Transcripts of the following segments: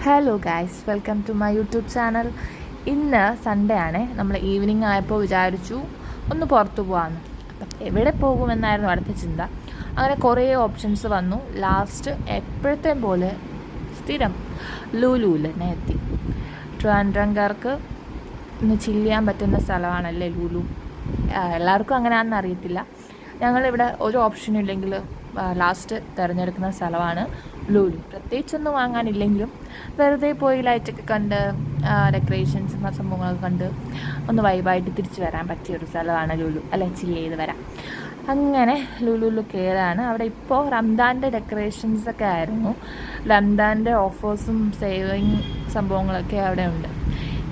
Hello guys, welcome to my YouTube channel. ഇന്ന് Sunday ആണ്. നമ്മൾ ഈവനിങ് ആയപ്പോൾ വിചാരിച്ചു ഒന്ന് പുറത്തു പോകാമെന്ന്. അപ്പം എവിടെ പോകുമെന്നായിരുന്നു അടുത്ത ചിന്ത. അങ്ങനെ കുറേ ഓപ്ഷൻസ് വന്നു. ലാസ്റ്റ് എപ്പോഴത്തെയും പോലെ സ്ഥിരം ലുലുവിൽ തന്നെ എത്തി. ട്രിവാൻഡ്രംകാർക്ക് ഇന്ന് ചില്ല് ചെയ്യാൻ പറ്റുന്ന സ്ഥലമാണല്ലേ ലുലു. എല്ലാവർക്കും അങ്ങനെയാണെന്ന് അറിയത്തില്ല. ഞങ്ങളിവിടെ ഒരു ഓപ്ഷനും ഇല്ലെങ്കിൽ ലാസ്റ്റ് തിരഞ്ഞെടുക്കുന്ന സ്ഥലമാണ് ലുലു. പ്രത്യേകിച്ചൊന്നും വാങ്ങാനില്ലെങ്കിലും വെറുതെ പോയി ലൈറ്റൊക്കെ കണ്ട് ഡെക്കറേഷൻസും സംഭവങ്ങളൊക്കെ കണ്ട് ഒന്ന് വൈബായിട്ട് തിരിച്ച് വരാൻ പറ്റിയൊരു സ്ഥലമാണ് ലുലു, അല്ലെ, ചില്ല് ചെയ്ത് വരാം. അങ്ങനെ ലുലുവിൽ കയറാണ്. അവിടെ ഇപ്പോൾ റംദാൻ്റെ ഡെക്കറേഷൻസൊക്കെ ആയിരുന്നു. റംദാൻ്റെ ഓഫേഴ്സും സേവിങ് സംഭവങ്ങളൊക്കെ അവിടെ ഉണ്ട്.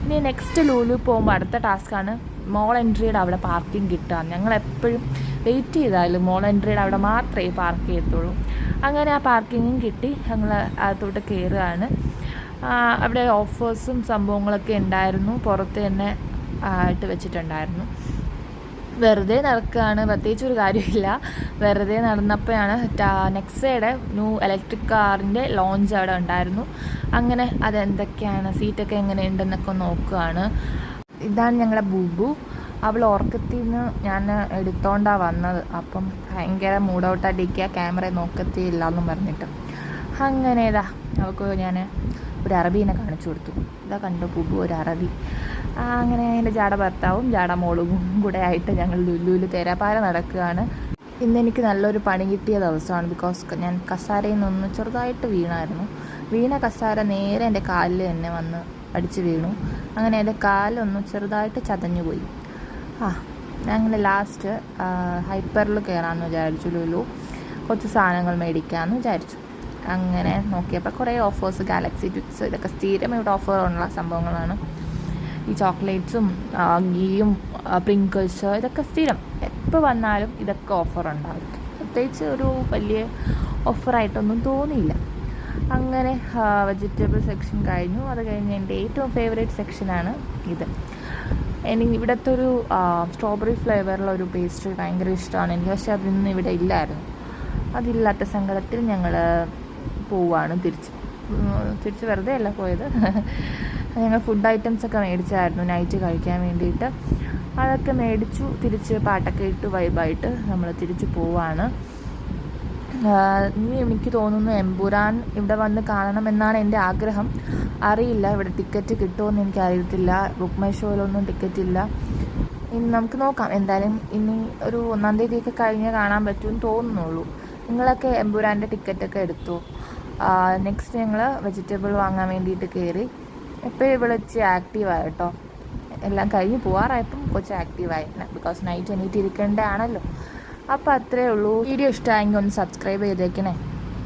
ഇനി നെക്സ്റ്റ് ലുലു പോകുമ്പോൾ അടുത്ത ടാസ്ക്കാണ് മോൾ എൻട്രിയുടെ അവിടെ പാർക്കിംഗ് കിട്ടുക. ഞങ്ങളെപ്പോഴും വെയിറ്റ് ചെയ്താലും മോൾ എൻട്രിയുടെ അവിടെ മാത്രമേ പാർക്ക് ചെയ്യത്തുള്ളൂ. അങ്ങനെ ആ പാർക്കിങ്ങും കിട്ടി. ഞങ്ങൾ അകത്തോട്ട് കയറുകയാണ്. അവിടെ ഓഫേഴ്സും സംഭവങ്ങളൊക്കെ ഉണ്ടായിരുന്നു. പുറത്ത് തന്നെ ആയിട്ട് വെച്ചിട്ടുണ്ടായിരുന്നു. വെറുതെ നടക്കുകയാണ്, പ്രത്യേകിച്ചൊരു കാര്യമില്ല. വെറുതെ നടന്നപ്പോഴാണ് നെക്സയുടെ ന്യൂ ഇലക്ട്രിക് കാറിൻ്റെ ലോഞ്ച് അവിടെ ഉണ്ടായിരുന്നു. അങ്ങനെ അതെന്തൊക്കെയാണ്, സീറ്റൊക്കെ എങ്ങനെയുണ്ടെന്നൊക്കെ നോക്കുകയാണ്. ഇതാണ് ഞങ്ങളുടെ ബൂബു. അവൾ ഉറക്കത്തിൽ നിന്ന് ഞാൻ എടുത്തോണ്ടാണ് വന്നത്. അപ്പം ഭയങ്കര മൂഡൗട്ടായിട്ടിരിക്കുക, ക്യാമറ നോക്കത്തില്ല എന്നും പറഞ്ഞിട്ട്. അങ്ങനെ അവൾക്ക് ഞാൻ ഒരു അറബീനെ കാണിച്ചു കൊടുത്തു. ഇതാ കണ്ടു ബൂബു, ഒരു അറബി. അങ്ങനെ എൻ്റെ ജാട ഭർത്താവും ജാട മോളും കൂടെ ആയിട്ട് ഞങ്ങൾ ലുലുവിൽ തേരാപ്പാര നടക്കുകയാണ്. ഇന്നെനിക്ക് നല്ലൊരു പണി കിട്ടിയ ദിവസമാണ്. ബിക്കോസ് ഞാൻ കസാരയിൽ നിന്ന് ചെറുതായിട്ട് വീണായിരുന്നു. വീണ കസാര നേരെ എൻ്റെ കാലിൽ തന്നെ വന്ന് അടിച്ച് വീണു. അങ്ങനെ എൻ്റെ കാലൊന്ന് ചെറുതായിട്ട് ചതഞ്ഞു പോയി. ഞങ്ങൾ ലാസ്റ്റ് ഹൈപ്പറിൽ കയറാമെന്ന് വിചാരിച്ചു. ലുലു കുറച്ച് സാധനങ്ങൾ മേടിക്കാമെന്ന് വിചാരിച്ചു. അങ്ങനെ നോക്കിയപ്പോൾ കുറേ ഓഫേഴ്സ്, ഗാലക്സി ട്വിക്സ്, ഇതൊക്കെ സ്ഥിരം ഇവിടെ ഓഫറുള്ള സംഭവങ്ങളാണ്. ഈ ചോക്ലേറ്റ്സും ഗീയും പ്രിങ്കിൾസ്, ഇതൊക്കെ സ്ഥിരം എപ്പോൾ വന്നാലും ഇതൊക്കെ ഓഫറുണ്ടാവും. പ്രത്യേകിച്ച് ഒരു വലിയ ഓഫറായിട്ടൊന്നും തോന്നിയില്ല. അങ്ങനെ വെജിറ്റബിൾ സെക്ഷൻ കഴിഞ്ഞു. അത് കഴിഞ്ഞ് എൻ്റെ ഏറ്റവും ഫേവറേറ്റ് സെക്ഷനാണ് ഇത്. എനിക്ക് ഇവിടുത്തെ ഒരു സ്ട്രോബെറി ഫ്ലേവറുള്ള ഒരു പേസ്ട്രി ഭയങ്കര ഇഷ്ടമാണ് എനിക്ക്. പക്ഷെ അതിന്ന് ഇവിടെ ഇല്ലായിരുന്നു. അതില്ലാത്ത സങ്കടത്തിൽ ഞങ്ങൾ പോവുകയാണ് തിരിച്ച് വെറുതെ അല്ല പോയത്. ഞങ്ങൾ ഫുഡ് ഐറ്റംസൊക്കെ മേടിച്ചായിരുന്നു നൈറ്റ് കഴിക്കാൻ വേണ്ടിയിട്ട്. അതൊക്കെ മേടിച്ചു. തിരിച്ച് പാട്ടൊക്കെ ഇട്ട് വൈബായിട്ട് നമ്മൾ തിരിച്ച് പോവുകയാണ്. ഇനി എനിക്ക് തോന്നുന്നു എമ്പുരാൻ ഇവിടെ വന്ന് കാണണമെന്നാണ് എൻ്റെ ആഗ്രഹം. അറിയില്ല ഇവിടെ ടിക്കറ്റ് കിട്ടുമോയെന്ന് എനിക്കറിയത്തില്ല. ബുക്ക് മൈ ഷോയിലൊന്നും ടിക്കറ്റ് ഇല്ല. ഇനി നമുക്ക് നോക്കാം. എന്തായാലും ഇനി ഒരു 1-ാം തീയതിയൊക്കെ കഴിഞ്ഞ് കാണാൻ പറ്റുമെന്ന് തോന്നുന്നുള്ളൂ. നിങ്ങളൊക്കെ എമ്പുരാൻ്റെ ടിക്കറ്റൊക്കെ എടുത്തു. നെക്സ്റ്റ് ഞങ്ങൾ വെജിറ്റബിൾ വാങ്ങാൻ വേണ്ടിയിട്ട് കയറി. എപ്പോഴും വിളിച്ച് ആക്റ്റീവായി കേട്ടോ. എല്ലാം കഴിഞ്ഞ് പോകാറായപ്പം കുറച്ച് ആക്റ്റീവായിരുന്നു. ബിക്കോസ് നൈറ്റ് എണീറ്റ് ഇരിക്കേണ്ടതാണല്ലോ. അപ്പോൾ അത്രയേ ഉള്ളൂ. വീഡിയോ ഇഷ്ടമായെങ്കിൽ ഒന്ന് സബ്സ്ക്രൈബ് ചെയ്തേക്കണേ.